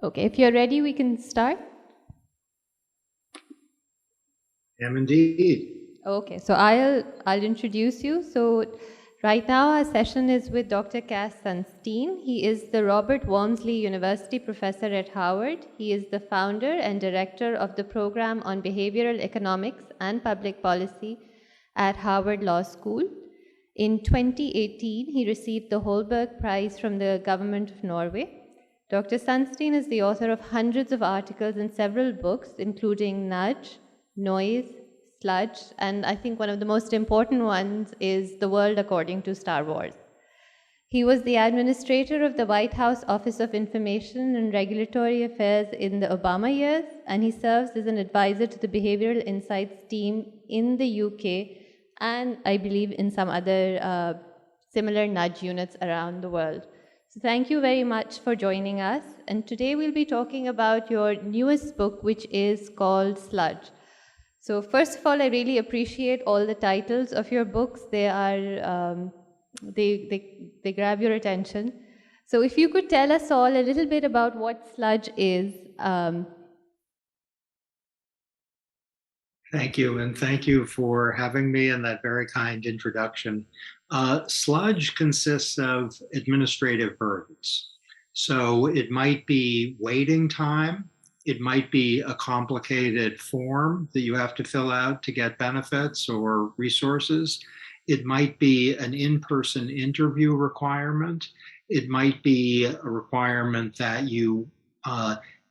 Okay, if you're ready, we can start. Am indeed. Okay, so I'll introduce you. So right now our session is with Dr. Cass Sunstein. He is the Robert Walmsley University professor at Howard. He is the founder and director of the program on behavioral economics and public policy at Harvard Law School. In 2018, he received the Holberg Prize from the government of Norway. Dr. Sunstein is the author of hundreds of articles and several books, including Nudge, Noise, Sludge, and I think one of the most important ones is The World According to Star Wars. He was the administrator of the White House Office of Information and Regulatory Affairs in the Obama years, and he serves as an advisor to the Behavioral Insights team in the UK and I believe in some other similar nudge units around the world. So thank you very much for joining us. And today we'll be talking about your newest book, which is called Sludge. So first of all, I really appreciate all the titles of your books. They are, they grab your attention. So if you could tell us all a little bit about what Sludge is. Thank you, and thank you for having me and that very kind introduction. Sludge consists of administrative burdens. So it might be waiting time, it might be a complicated form that you have to fill out to get benefits or resources. It might be an in-person interview requirement. It might be a requirement that you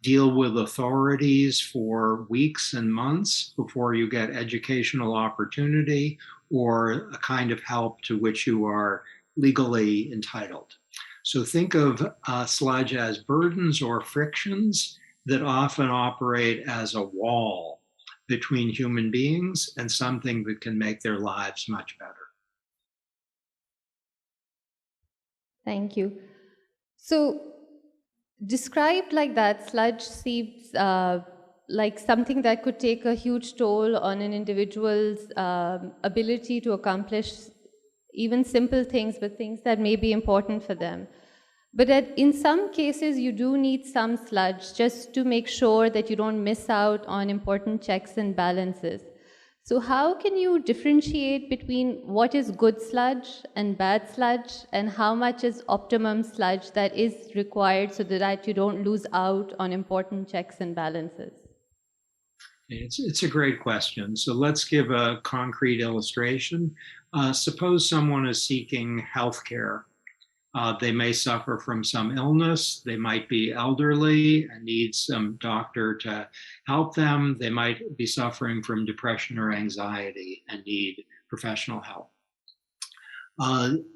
deal with authorities for weeks and months before you get educational opportunity or a kind of help to which you are legally entitled. So think of sludge as burdens or frictions that often operate as a wall between human beings and something that can make their lives much better. Thank you. So described like that, sludge seems like something that could take a huge toll on an individual's ability to accomplish even simple things, but things that may be important for them. But in some cases, you do need some sludge just to make sure that you don't miss out on important checks and balances. So how can you differentiate between what is good sludge and bad sludge, and how much is optimum sludge that is required so that you don't lose out on important checks and balances? It's a great question. So let's give a concrete illustration. Suppose someone is seeking healthcare. They may suffer from some illness. They might be elderly and need some doctor to help them. They might be suffering from depression or anxiety and need professional help.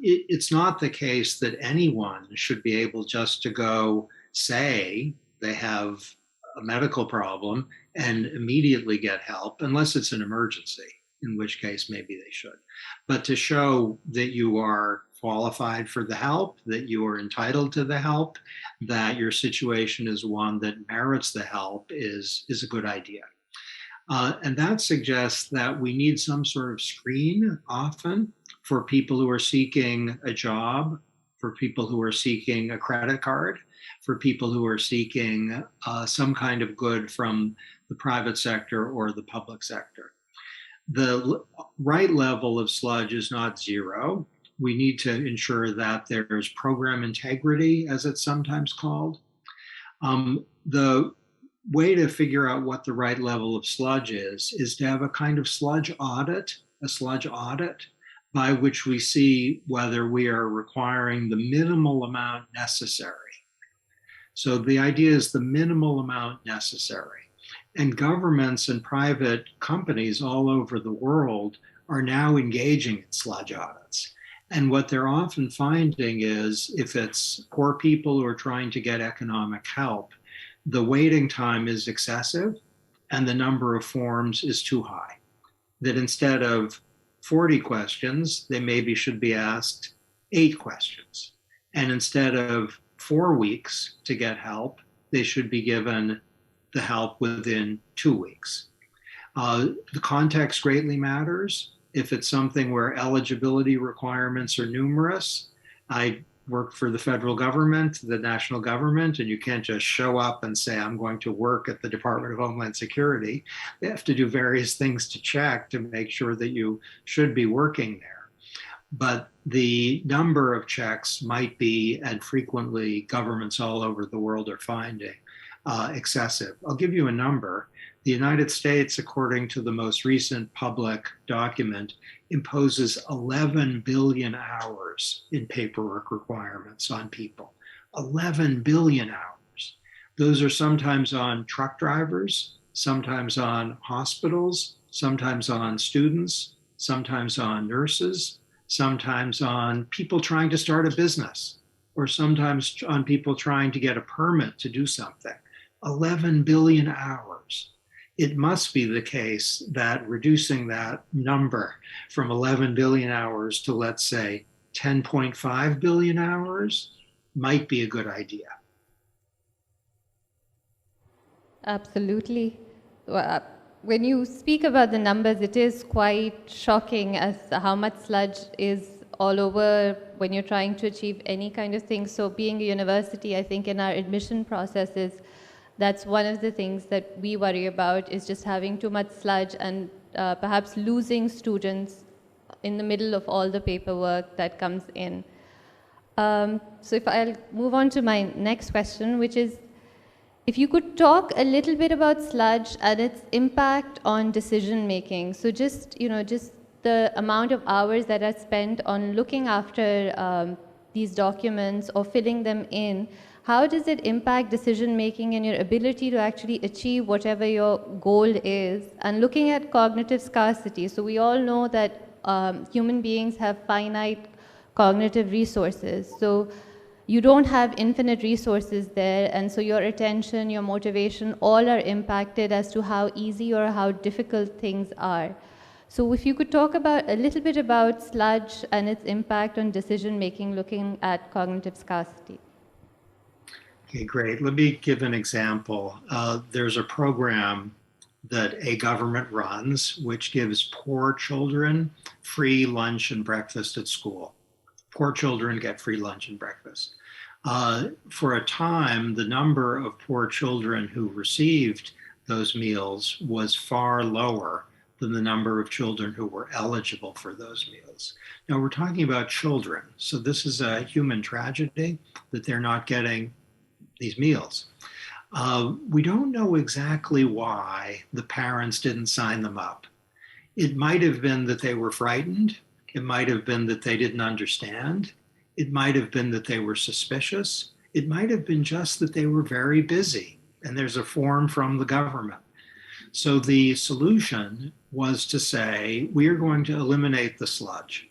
It's not the case that anyone should be able just to go say they have a medical problem and immediately get help, unless it's an emergency, in which case maybe they should. But to show that you are qualified for the help, that you are entitled to the help, that your situation is one that merits the help is a good idea. And that suggests that we need some sort of screen often for people who are seeking a job, for people who are seeking a credit card, for people who are seeking some kind of good from the private sector or the public sector. The right level of sludge is not zero. We need to ensure that there's program integrity, as it's sometimes called. The way to figure out what the right level of sludge is to have a kind of sludge audit, by which we see whether we are requiring the minimal amount necessary. So the idea is the minimal amount necessary. And governments and private companies all over the world are now engaging in sludge audits. And what they're often finding is if it's poor people who are trying to get economic help, the waiting time is excessive and the number of forms is too high. That instead of 40 questions, they maybe should be asked 8 questions. And instead of 4 weeks to get help, they should be given the help within 2 weeks. The context greatly matters. If it's something where eligibility requirements are numerous, I work for the federal government, the national government, and you can't just show up and say, I'm going to work at the Department of Homeland Security. They have to do various things to check to make sure that you should be working there. But the number of checks might be, and frequently governments all over the world are finding, excessive. I'll give you a number. The United States, according to the most recent public document, imposes 11 billion hours in paperwork requirements on people. 11 billion hours. Those are sometimes on truck drivers, sometimes on hospitals, sometimes on students, sometimes on nurses, sometimes on people trying to start a business, or sometimes on people trying to get a permit to do something. 11 billion hours. It must be the case that reducing that number from 11 billion hours to, let's say, 10.5 billion hours might be a good idea. Absolutely. Well, when you speak about the numbers, it is quite shocking as how much sludge is all over when you're trying to achieve any kind of thing. So being a university, I think in our admission processes, that's one of the things that we worry about, is just having too much sludge and perhaps losing students in the middle of all the paperwork that comes in. So if I'll move on to my next question, which is, if you could talk a little bit about sludge and its impact on decision making. So just the amount of hours that are spent on looking after these documents or filling them in, how does it impact decision making and your ability to actually achieve whatever your goal is? And looking at cognitive scarcity, so we all know that human beings have finite cognitive resources. So you don't have infinite resources there, and so your attention, your motivation, all are impacted as to how easy or how difficult things are. So if you could talk about a little bit about sludge and its impact on decision making, looking at cognitive scarcity. Okay, great. Let me give an example. There's a program that a government runs which gives poor children free lunch and breakfast at school. Poor children get free lunch and breakfast. For a time, the number of poor children who received those meals was far lower than the number of children who were eligible for those meals. Now, we're talking about children, so this is a human tragedy that they're not getting these meals. We don't know exactly why the parents didn't sign them up. It might have been that they were frightened. It might have been that they didn't understand. It might have been that they were suspicious. It might have been just that they were very busy, and there's a form from the government. So the solution was to say, we are going to eliminate the sludge,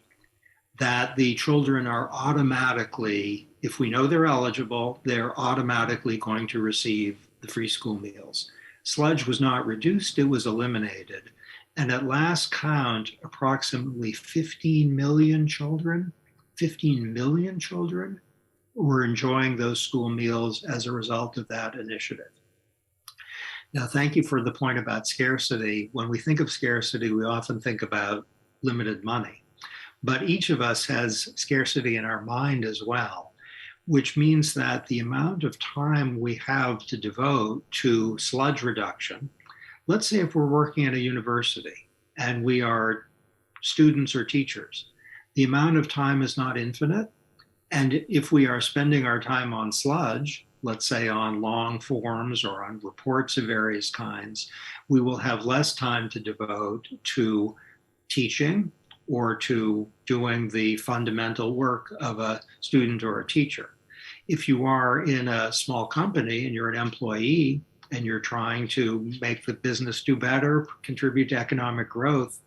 that the children are automatically, if we know they're eligible, they're automatically going to receive the free school meals. Sludge was not reduced, it was eliminated. And at last count, approximately 15 million children were enjoying those school meals as a result of that initiative. Now, thank you for the point about scarcity. When we think of scarcity, we often think about limited money. But each of us has scarcity in our mind as well, which means that the amount of time we have to devote to sludge reduction, let's say if we're working at a university and we are students or teachers, the amount of time is not infinite. And if we are spending our time on sludge, let's say on long forms or on reports of various kinds, we will have less time to devote to teaching or to doing the fundamental work of a student or a teacher. If you are in a small company and you're an employee and you're trying to make the business do better, contribute to economic growth,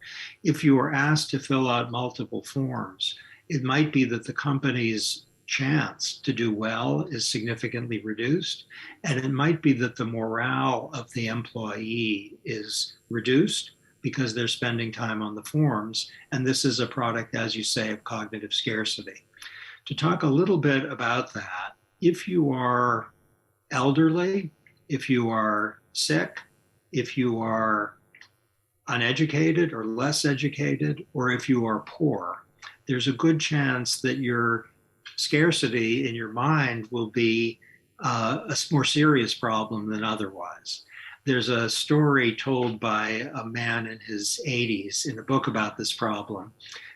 if you are asked to fill out multiple forms, it might be that the company's chance to do well is significantly reduced, and it might be that the morale of the employee is reduced because they're spending time on the forms, and this is a product, as you say, of cognitive scarcity. To talk a little bit about that, if you are elderly, if you are sick, if you are uneducated or less educated, or if you are poor, there's a good chance that your Scarcity in your mind will be a more serious problem than otherwise. There's a story told by a man in his 80s in a book about this problem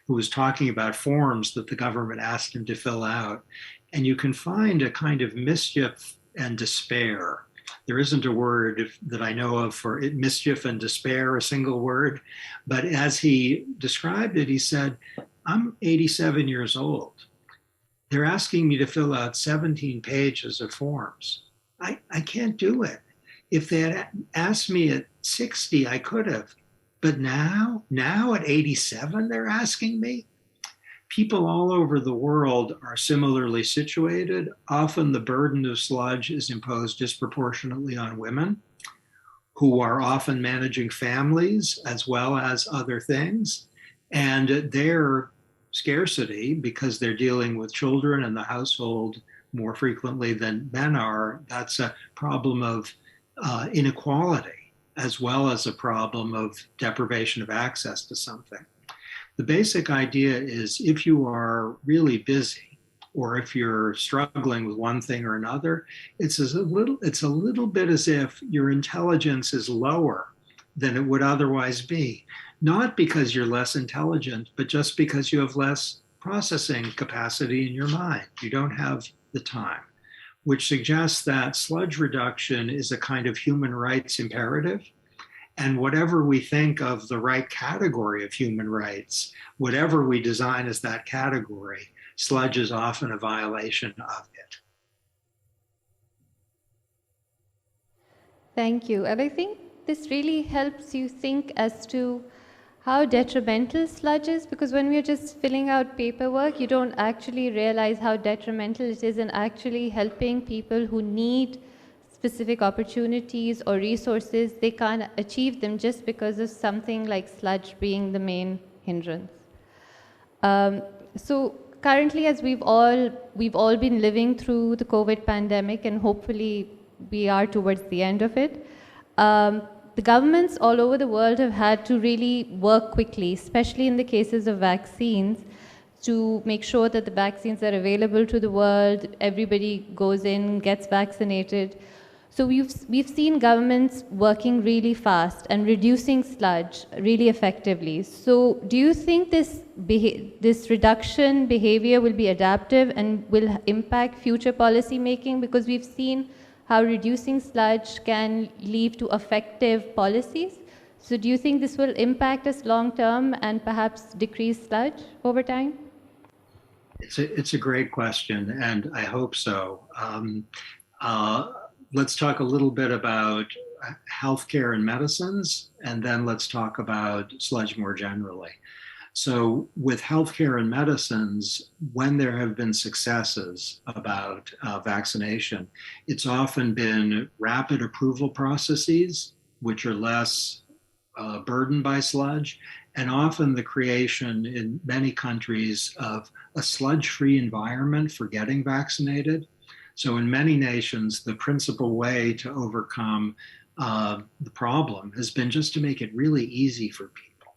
who was talking about forms that the government asked him to fill out. And you can find a kind of mischief and despair. There isn't a word that I know of for it, mischief and despair, a single word. But as he described it, he said, I'm 87 years old. They're asking me to fill out 17 pages of forms. I can't do it. If they had asked me at 60, I could have. But now at 87, they're asking me? People all over the world are similarly situated. Often the burden of sludge is imposed disproportionately on women, who are often managing families as well as other things. And their scarcity, because they're dealing with children and the household more frequently than men are, that's a problem of inequality, as well as a problem of deprivation of access to something. The basic idea is if you are really busy, or if you're struggling with one thing or another, it's a little bit as if your intelligence is lower than it would otherwise be. Not because you're less intelligent, but just because you have less processing capacity in your mind. You don't have the time, which suggests that sludge reduction is a kind of human rights imperative. And whatever we think of the right category of human rights, whatever we design as that category, sludge is often a violation of it. Thank you. And I think this really helps you think as to how detrimental sludge is, because when we're just filling out paperwork, you don't actually realize how detrimental it is in actually helping people who need specific opportunities or resources. They can't achieve them just because of something like sludge being the main hindrance. So currently, as we've all been living through the COVID pandemic, and hopefully we are towards the end of it, the governments all over the world have had to really work quickly, especially in the cases of vaccines, to make sure that the vaccines are available to the world, everybody goes in, gets vaccinated. So we've seen governments working really fast and reducing sludge really effectively. So do you think this reduction behavior will be adaptive and will impact future policy making? Because we've seen how reducing sludge can lead to effective policies. So do you think this will impact us long term and perhaps decrease sludge over time? It's a great question, and I hope so. Let's talk a little bit about healthcare and medicines, and then let's talk about sludge more generally. So with healthcare and medicines, when there have been successes about vaccination, it's often been rapid approval processes, which are less burdened by sludge, and often the creation in many countries of a sludge-free environment for getting vaccinated. So in many nations, the principal way to overcome the problem has been just to make it really easy for people,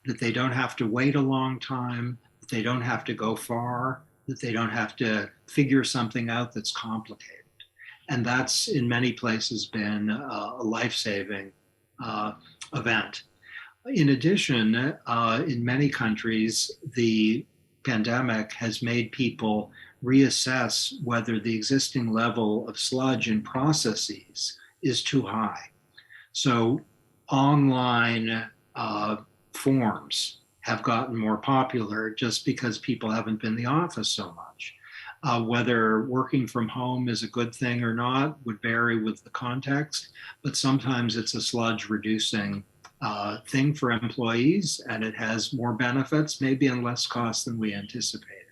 that they don't have to wait a long time, that they don't have to go far, that they don't have to figure something out that's complicated. And that's in many places been a life-saving event. In addition, in many countries, the pandemic has made people reassess whether the existing level of sludge in processes is too high. So online forms have gotten more popular just because people haven't been in the office so much. Whether working from home is a good thing or not would vary with the context, but sometimes it's a sludge reducing thing for employees, and it has more benefits, maybe and less cost than we anticipated.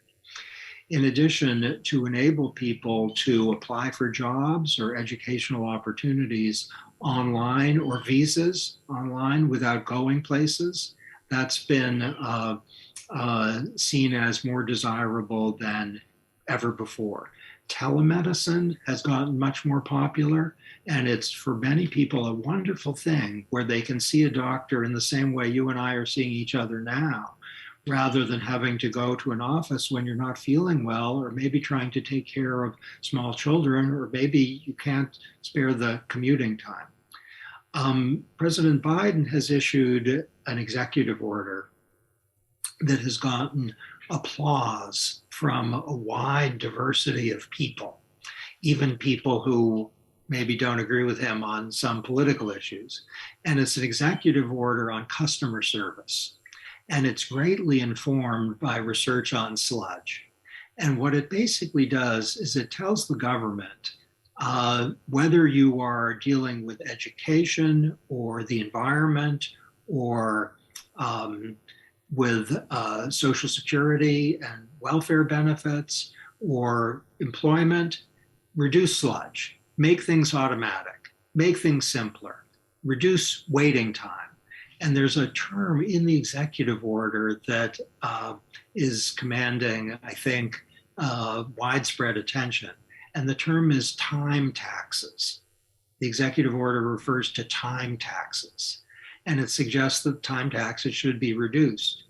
In addition, to enable people to apply for jobs or educational opportunities online or visas online without going places, that's been seen as more desirable than ever before. Telemedicine has gotten much more popular, and it's for many people a wonderful thing where they can see a doctor in the same way you and I are seeing each other now, rather than having to go to an office when you're not feeling well, or maybe trying to take care of small children, or maybe you can't spare the commuting time. President Biden has issued an executive order that has gotten applause from a wide diversity of people, even people who maybe don't agree with him on some political issues. And it's an executive order on customer service. And it's greatly informed by research on sludge. And what it basically does is it tells the government whether you are dealing with education or the environment or with Social Security and welfare benefits or employment, reduce sludge, make things automatic, make things simpler, reduce waiting time. And there's a term in the executive order that is commanding, I think, widespread attention. And the term is time taxes. The executive order refers to time taxes, and it suggests that time taxes should be reduced.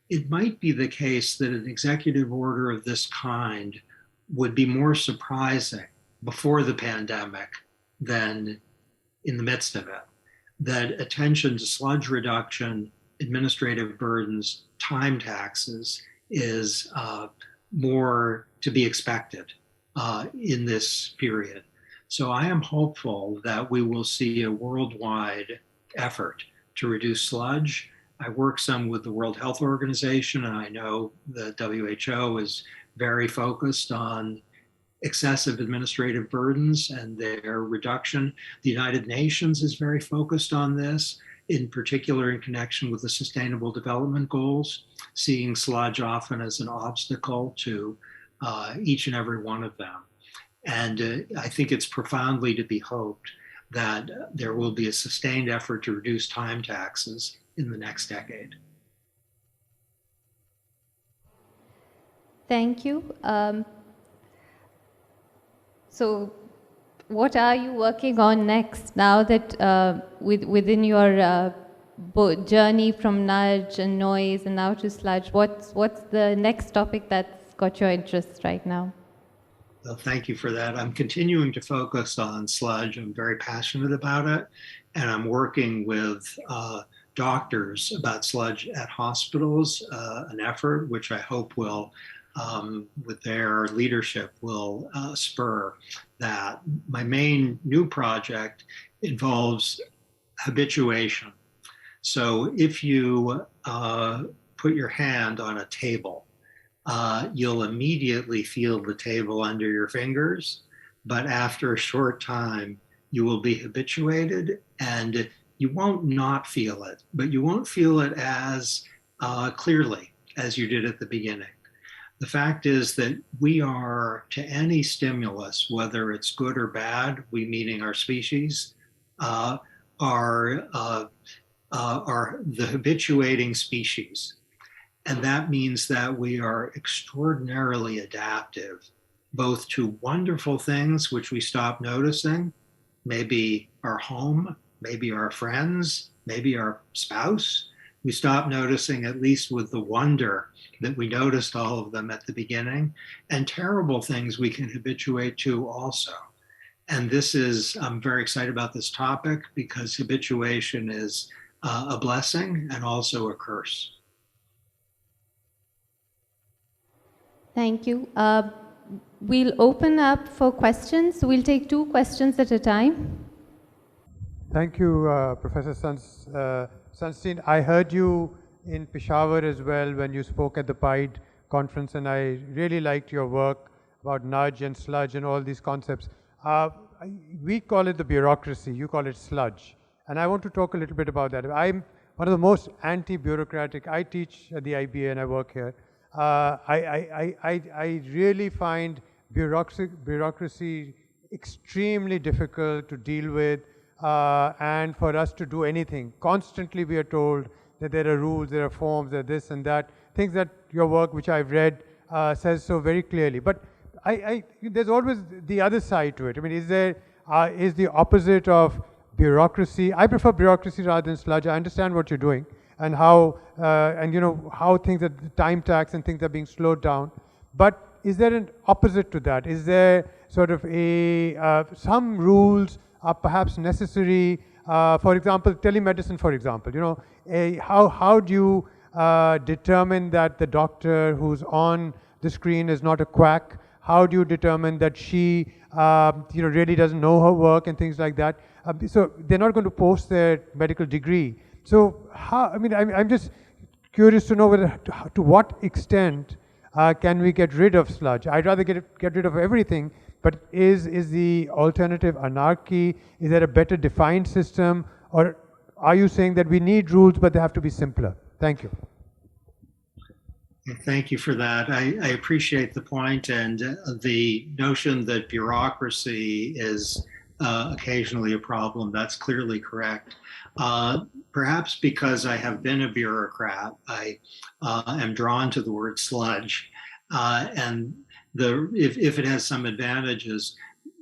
It might be the case that an executive order of this kind would be more surprising before the pandemic than in the midst of it. That attention to sludge reduction, administrative burdens, time taxes is more to be expected in this period. So I am hopeful that we will see a worldwide effort to reduce sludge. I work some with the World Health Organization, and I know the WHO is very focused on excessive administrative burdens and their reduction. The United Nations is very focused on this, in particular in connection with the Sustainable Development Goals, seeing sludge often as an obstacle to each and every one of them. And I think it's profoundly to be hoped that there will be a sustained effort to reduce time taxes in the next decade. Thank you. So what are you working on next now that within your journey from nudge and noise and now to sludge? What's the next topic that's got your interest right now? Well, thank you for that. I'm continuing to focus on sludge. I'm very passionate about it, and I'm working with doctors about sludge at hospitals, an effort which I hope will, with their leadership, will spur that. My main new project involves habituation. So if you put your hand on a table, you'll immediately feel the table under your fingers, but after a short time, you will be habituated and you won't not feel it, but you won't feel it as clearly as you did at the beginning. The fact is that we are, to any stimulus, whether it's good or bad, we meaning our species, are the habituating species. And that means that we are extraordinarily adaptive, both to wonderful things which we stop noticing, maybe our home, maybe our friends, maybe our spouse. We stop noticing, at least with the wonder that we noticed all of them at the beginning, and terrible things we can habituate to also. And this is, I'm very excited about this topic because habituation is a blessing and also a curse. Thank you. We'll open up for questions. We'll take 2 questions at a time. Thank you, Professor Sunstein. I heard you in Peshawar as well when you spoke at the PIDE conference, and I really liked your work about nudge and sludge and all these concepts. We call it the bureaucracy, you call it sludge. And I want to talk a little bit about that. I'm one of the most anti-bureaucratic. I teach at the IBA and I work here. I really find bureaucracy extremely difficult to deal with, and for us to do anything. Constantly we are told that there are rules, there are forms, there are this and that, things that your work, which I've read, says so very clearly. But there's always the other side to it. I mean, is the opposite of bureaucracy? I prefer bureaucracy rather than sludge. I understand what you're doing. and how how things are, the time tax and things are being slowed down. But is there an opposite to that? Is there sort of some rules are perhaps necessary? For example, telemedicine, for example, how do you determine that the doctor who's on the screen is not a quack? How do you determine that she really doesn't know her work and things like that? So they're not going to post their medical degree. So I'm just curious to know whether to what extent can we get rid of sludge? I'd rather get rid of everything, but is the alternative anarchy? Is there a better defined system? Or are you saying that we need rules, but they have to be simpler? Thank you. Thank you for that. I appreciate the point, and the notion that bureaucracy is occasionally a problem. That's clearly correct. Perhaps because I have been a bureaucrat, I am drawn to the word sludge. And if it has some advantages,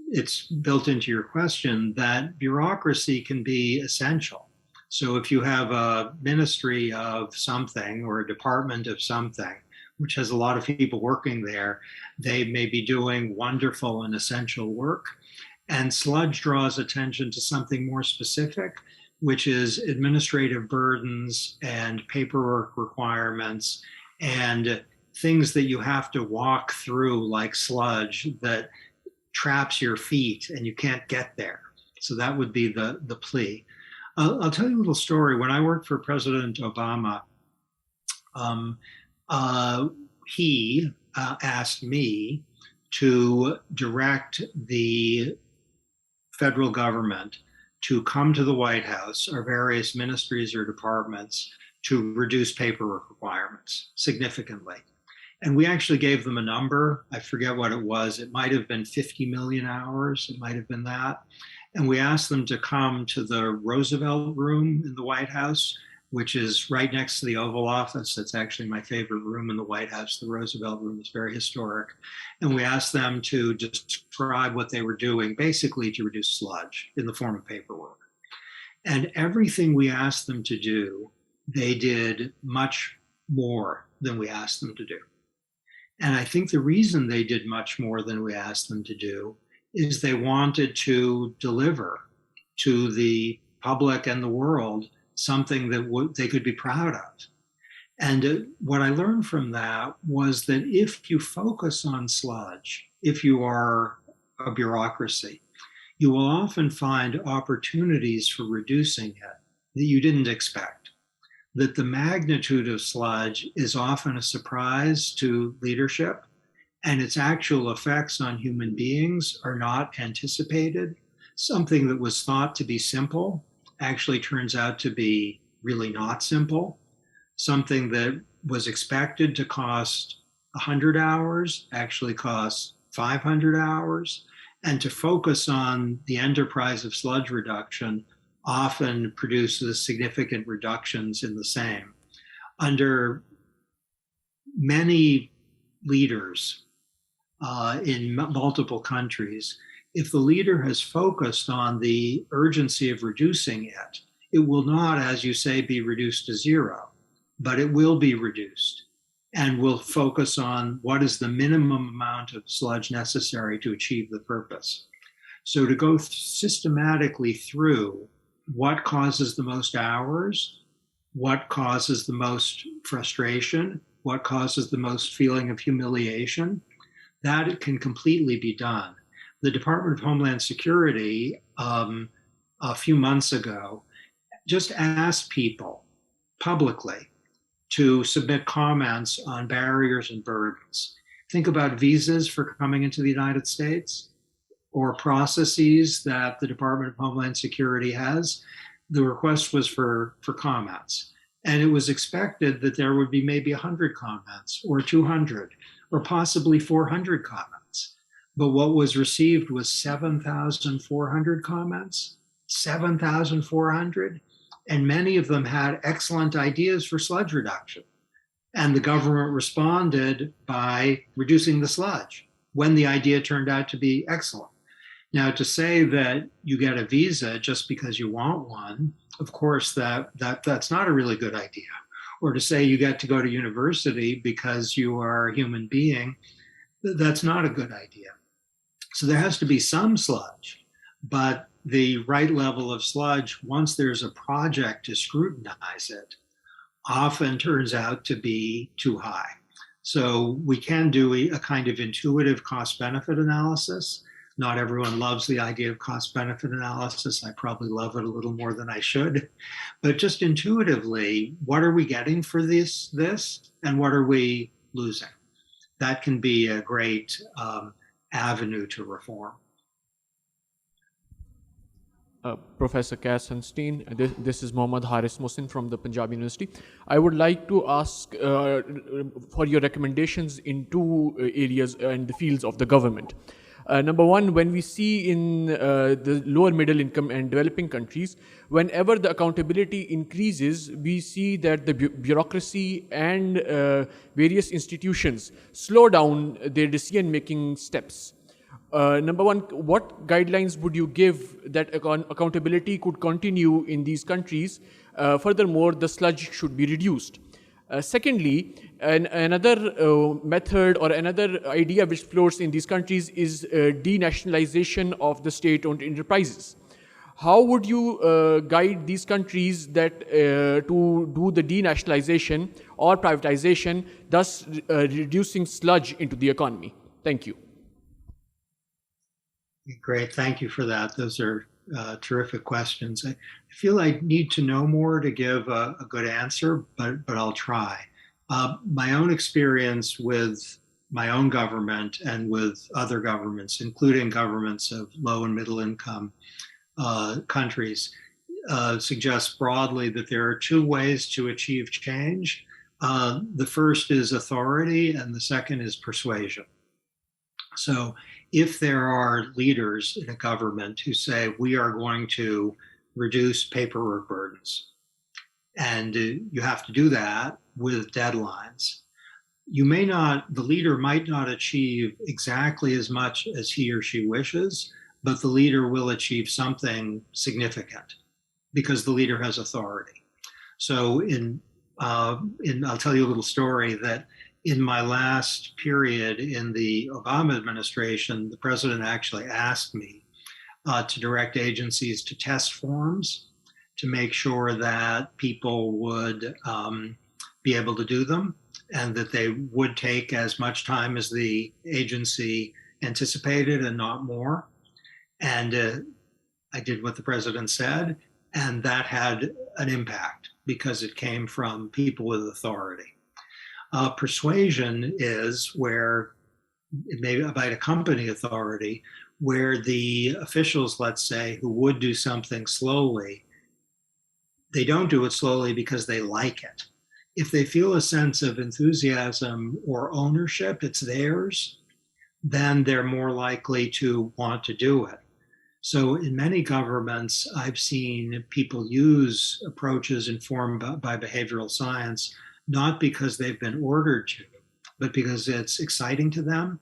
it's built into your question that bureaucracy can be essential. So if you have a ministry of something or a department of something, which has a lot of people working there, they may be doing wonderful and essential work. And sludge draws attention to something more specific, which is administrative burdens and paperwork requirements and things that you have to walk through like sludge that traps your feet and you can't get there. So that would be the plea. I'll tell you a little story. When I worked for President Obama, he asked me to direct the federal government to come to the White House or various ministries or departments to reduce paperwork requirements significantly. And we actually gave them a number. I forget what it was. It might have been 50 million hours. It might have been that. And we asked them to come to the Roosevelt Room in the White House, which is right next to the Oval Office. That's actually my favorite room in the White House. The Roosevelt Room is very historic. And we asked them to describe what they were doing, basically to reduce sludge in the form of paperwork. And everything we asked them to do, they did much more than we asked them to do. And I think the reason they did much more than we asked them to do is they wanted to deliver to the public and the world something that they could be proud of. And what I learned from that was that if you focus on sludge, if you are a bureaucracy, you will often find opportunities for reducing it that you didn't expect. That the magnitude of sludge is often a surprise to leadership, and its actual effects on human beings are not anticipated. Something that was thought to be simple actually turns out to be really not simple. Something that was expected to cost 100 hours actually costs 500 hours. And to focus on the enterprise of sludge reduction often produces significant reductions in the same. Under many leaders in multiple countries, if the leader has focused on the urgency of reducing it, it will not, as you say, be reduced to zero, but it will be reduced and will focus on what is the minimum amount of sludge necessary to achieve the purpose. So to go systematically through what causes the most hours, what causes the most frustration, what causes the most feeling of humiliation, that can completely be done. The Department of Homeland Security a few months ago just asked people publicly to submit comments on barriers and burdens. Think about visas for coming into the United States or processes that the Department of Homeland Security has. The request was for comments. And it was expected that there would be maybe 100 comments or 200 or possibly 400 comments. But what was received was 7,400 comments, 7,400. And many of them had excellent ideas for sludge reduction. And the government responded by reducing the sludge when the idea turned out to be excellent. Now, to say that you get a visa just because you want one, of course, that's not a really good idea. Or to say you get to go to university because you are a human being, that's not a good idea. So there has to be some sludge, but the right level of sludge, once there's a project to scrutinize it, often turns out to be too high. So we can do a kind of intuitive cost-benefit analysis. Not everyone loves the idea of cost-benefit analysis. I probably love it a little more than I should. But just intuitively, what are we getting for this, and what are we losing? That can be a great avenue to reform. Professor Cass Sunstein, this is Mohammad Haris Mohsin from the Punjab University. I would like to ask for your recommendations in two areas and the fields of the government. Number one, when we see in the lower middle income and developing countries, whenever the accountability increases, we see that the bureaucracy and various institutions slow down their decision-making steps. Number one, what guidelines would you give that accountability could continue in these countries? Furthermore, the sludge should be reduced. Secondly, another method or another idea which floats in these countries is denationalization of the state-owned enterprises. How would you guide these countries that to do the denationalization or privatization, thus reducing sludge into the economy? Thank you. Great, thank you for that. Those are terrific questions. I feel I need to know more to give a good answer, but I'll try. My own experience with my own government and with other governments, including governments of low and middle income countries, suggests broadly that there are two ways to achieve change. The first is authority, and the second is persuasion. So if there are leaders in a government who say, we are going to reduce paperwork burdens, and you have to do that with deadlines, the leader might not achieve exactly as much as he or she wishes, but the leader will achieve something significant because the leader has authority. So I'll tell you a little story that in my last period in the Obama administration, the president actually asked me to direct agencies to test forms to make sure that people would be able to do them and that they would take as much time as the agency anticipated and not more. And I did what the president said, and that had an impact because it came from people with authority. Persuasion is where it might accompany authority, where the officials, let's say, who would do something slowly, they don't do it slowly because they like it. If they feel a sense of enthusiasm or ownership, it's theirs, then they're more likely to want to do it. So in many governments, I've seen people use approaches informed by behavioral science, not because they've been ordered to, but because it's exciting to them.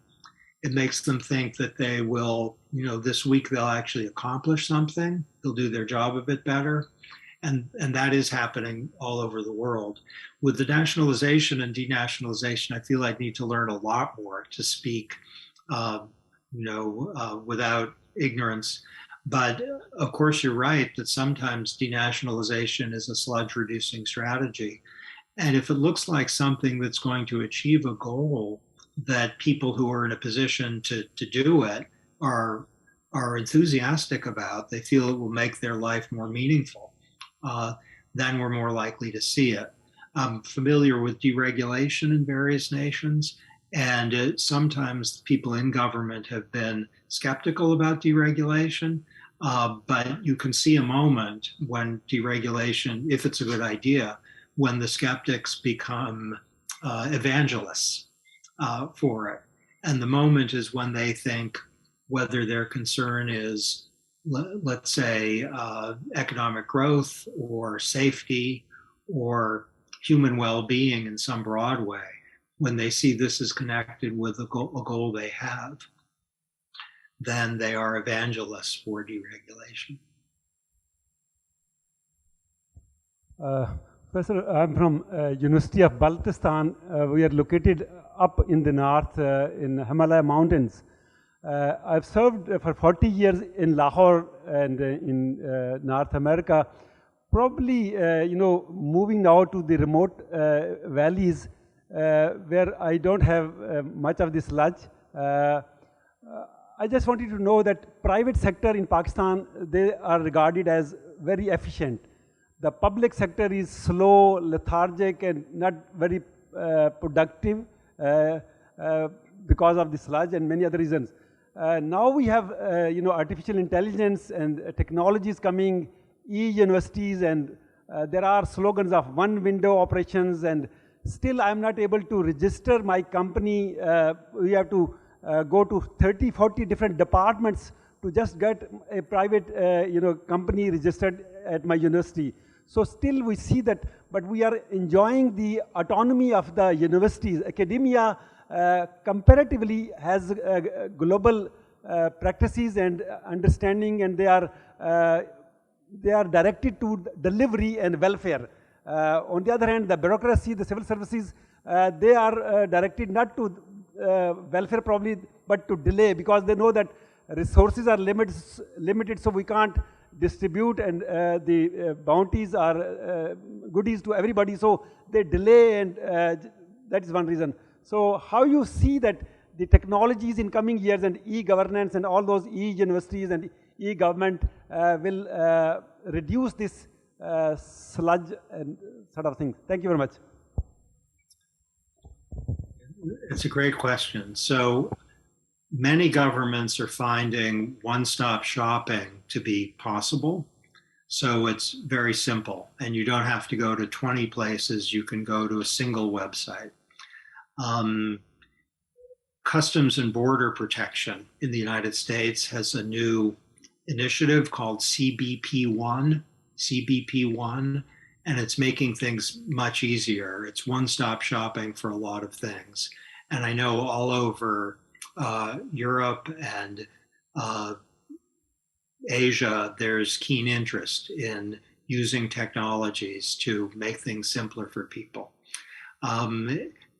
It makes them think that they will, this week they'll actually accomplish something. They'll do their job a bit better. And that is happening all over the world. With the nationalization and denationalization, I feel I need to learn a lot more to speak, without ignorance. But of course, you're right that sometimes denationalization is a sludge reducing strategy. And if it looks like something that's going to achieve a goal that people who are in a position to do it are enthusiastic about, they feel it will make their life more meaningful, then we're more likely to see it. I'm familiar with deregulation in various nations, and sometimes people in government have been skeptical about deregulation, but you can see a moment when deregulation, if it's a good idea, when the skeptics become evangelists for it. And the moment is when they think whether their concern is, let's say, economic growth or safety or human well-being in some broad way, when they see this is connected with a goal they have. then they are evangelists for deregulation. Professor, I'm from University of Baltistan. We are located up in the north in Himalaya mountains. I've served for 40 years in Lahore and in North America. Probably, moving now to the remote valleys where I don't have much of the sludge. I just wanted to know that private sector in Pakistan, they are regarded as very efficient. The public sector is slow, lethargic, and not very productive because of the sludge and many other reasons. Now we have, artificial intelligence and technologies coming, e-universities, and there are slogans of one window operations, and still I'm not able to register my company. We have to go to 30, 40 different departments to just get a private, company registered at my university. So still we see that, but we are enjoying the autonomy of the universities. Academia comparatively has global practices and understanding, and they are directed to delivery and welfare. On the other hand, the bureaucracy, the civil services, they are directed not to welfare probably, but to delay, because they know that resources are limited, so we can't distribute, and the bounties are goodies to everybody, so they delay, and that is one reason. So how you see that the technologies in coming years and e-governance and all those e-universities and e-government will reduce this sludge and sort of thing? Thank you very much. It's a great question. So many governments are finding one-stop shopping to be possible. So it's very simple, and you don't have to go to 20 places. You can go to a single website. Customs and Border Protection in the United States has a new initiative called CBP1, and it's making things much easier. It's one-stop shopping for a lot of things. And I know all over Europe and Asia, there's keen interest in using technologies to make things simpler for people.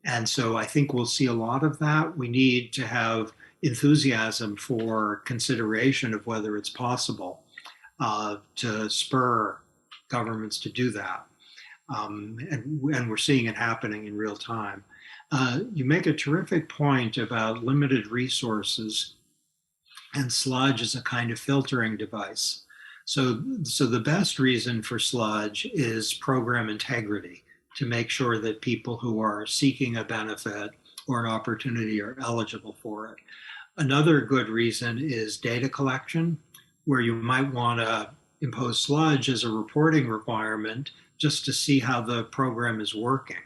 And so I think we'll see a lot of that. We need to have enthusiasm for consideration of whether it's possible to spur governments to do that. And we're seeing it happening in real time. You make a terrific point about limited resources, and sludge is a kind of filtering device. So the best reason for sludge is program integrity, to make sure that people who are seeking a benefit or an opportunity are eligible for it. Another good reason is data collection, where you might want to impose sludge as a reporting requirement just to see how the program is working.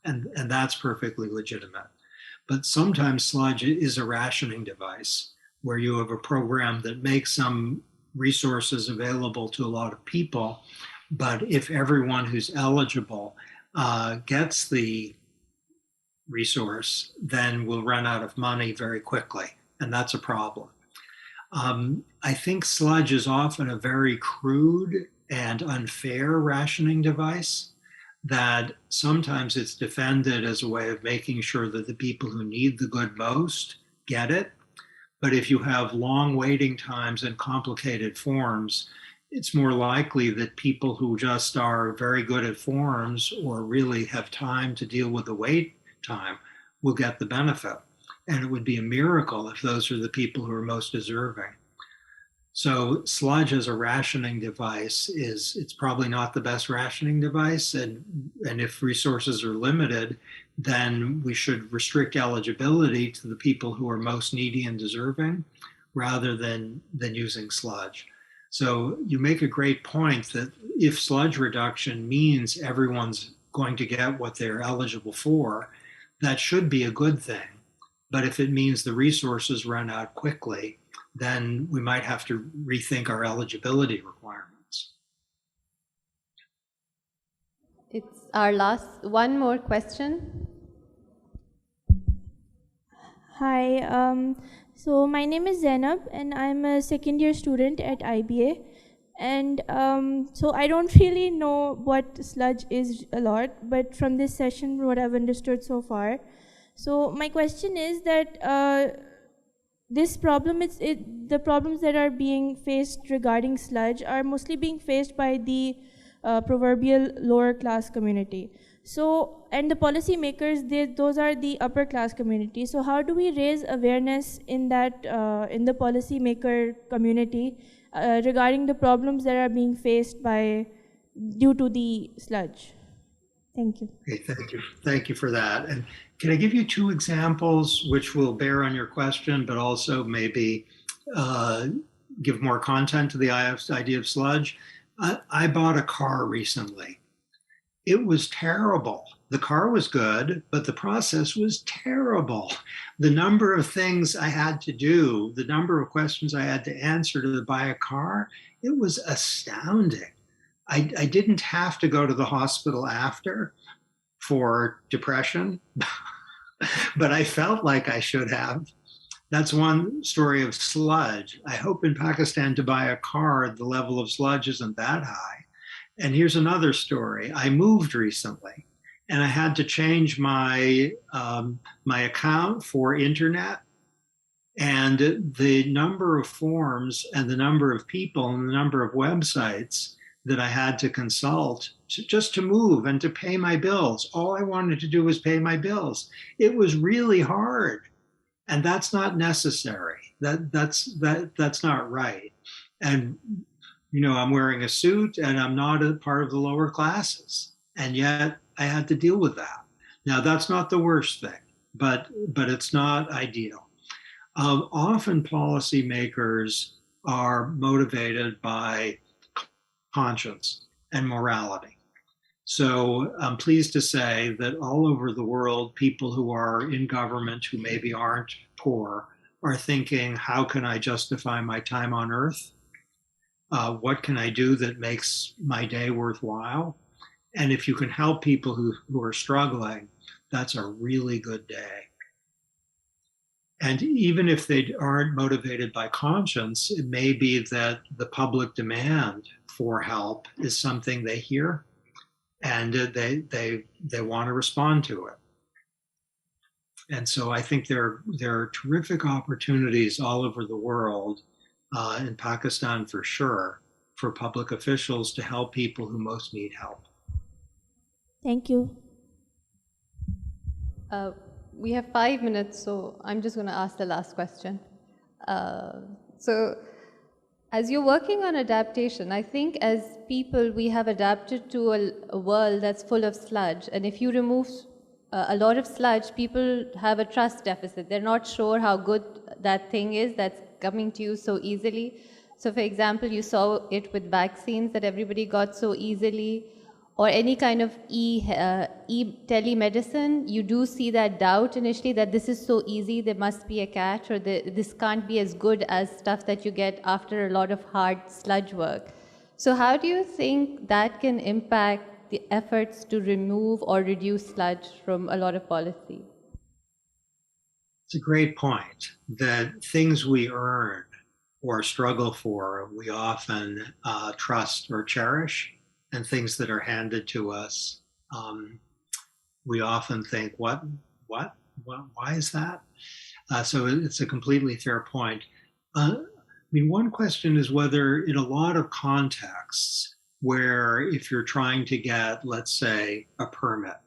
And that's perfectly legitimate. But sometimes sludge is a rationing device, where you have a program that makes some resources available to a lot of people, but if everyone who's eligible gets the resource, then we'll run out of money very quickly, and that's a problem. I think sludge is often a very crude and unfair rationing device, that sometimes it's defended as a way of making sure that the people who need the good most get it. But if you have long waiting times and complicated forms, it's more likely that people who just are very good at forms or really have time to deal with the wait time will get the benefit. And it would be a miracle if those are the people who are most deserving. So sludge as a rationing device it's probably not the best rationing device. And if resources are limited, then we should restrict eligibility to the people who are most needy and deserving rather than using sludge. So you make a great point that if sludge reduction means everyone's going to get what they're eligible for, that should be a good thing. But if it means the resources run out quickly, then we might have to rethink our eligibility requirements. It's our last, one more question. Hi, So my name is Zainab, and I'm a second-year student at IBA. And so I don't really know what sludge is a lot, but from this session, what I've understood so far. So my question is that this problem, the problems that are being faced regarding sludge are mostly being faced by the proverbial lower class community. So, and the policymakers, those are the upper class community. So how do we raise awareness in that, in the policymaker community regarding the problems that are being faced due to the sludge? Thank you. Okay, thank you. Thank you for that. And can I give you two examples which will bear on your question, but also maybe give more content to the idea of sludge? I bought a car recently. It was terrible. The car was good, but the process was terrible. The number of things I had to do, the number of questions I had to answer to buy a car, it was astounding. I didn't have to go to the hospital after for depression, but I felt like I should have. That's one story of sludge. I hope in Pakistan to buy a car, the level of sludge isn't that high. And here's another story. I moved recently and I had to change my account for internet. And the number of forms and the number of people and the number of websites that I had to consult just to move and to pay my bills. All I wanted to do was pay my bills. It was really hard. And that's not necessary. That's not right. And you know, I'm wearing a suit and I'm not a part of the lower classes. And yet I had to deal with that. Now, that's not the worst thing, but it's not ideal. Often policymakers are motivated by conscience and morality. So I'm pleased to say that all over the world, people who are in government who maybe aren't poor are thinking, how can I justify my time on earth? What can I do that makes my day worthwhile? And if you can help people who are struggling, that's a really good day. And even if they aren't motivated by conscience, it may be that the public demand for help is something they hear and they want to respond to it. And so I think there are terrific opportunities all over the world, in Pakistan for sure, for public officials to help people who most need help. Thank you. We have 5 minutes, so I'm just going to ask the last question. So as you're working on adaptation, I think as people, we have adapted to a world that's full of sludge. And if you remove a lot of sludge, people have a trust deficit. They're not sure how good that thing is that's coming to you so easily. So for example, you saw it with vaccines that everybody got so easily, or any kind of telemedicine. You do see that doubt initially that this is so easy, there must be a catch, or this can't be as good as stuff that you get after a lot of hard sludge work. So how do you think that can impact the efforts to remove or reduce sludge from a lot of policy? It's a great point that things we earn or struggle for, we often trust or cherish, and things that are handed to us, we often think, what, why is that? So it's a completely fair point. I mean, one question is whether in a lot of contexts where if you're trying to get, let's say, a permit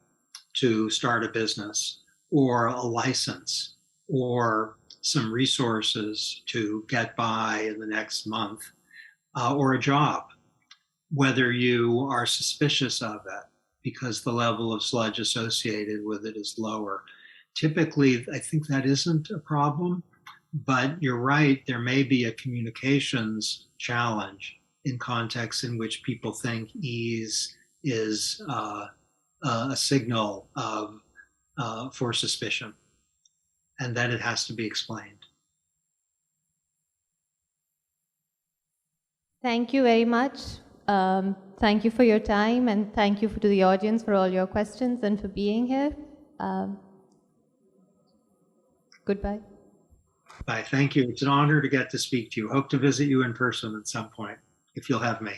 to start a business or a license or some resources to get by in the next month or a job, whether you are suspicious of it because the level of sludge associated with it is lower. Typically, I think that isn't a problem, but you're right, there may be a communications challenge in contexts in which people think ease is a signal for suspicion, and then it has to be explained. Thank you very much. Thank you for your time, and thank you to the audience for all your questions and for being here. Goodbye. Bye. Thank you. It's an honor to get to speak to you. Hope to visit you in person at some point, if you'll have me.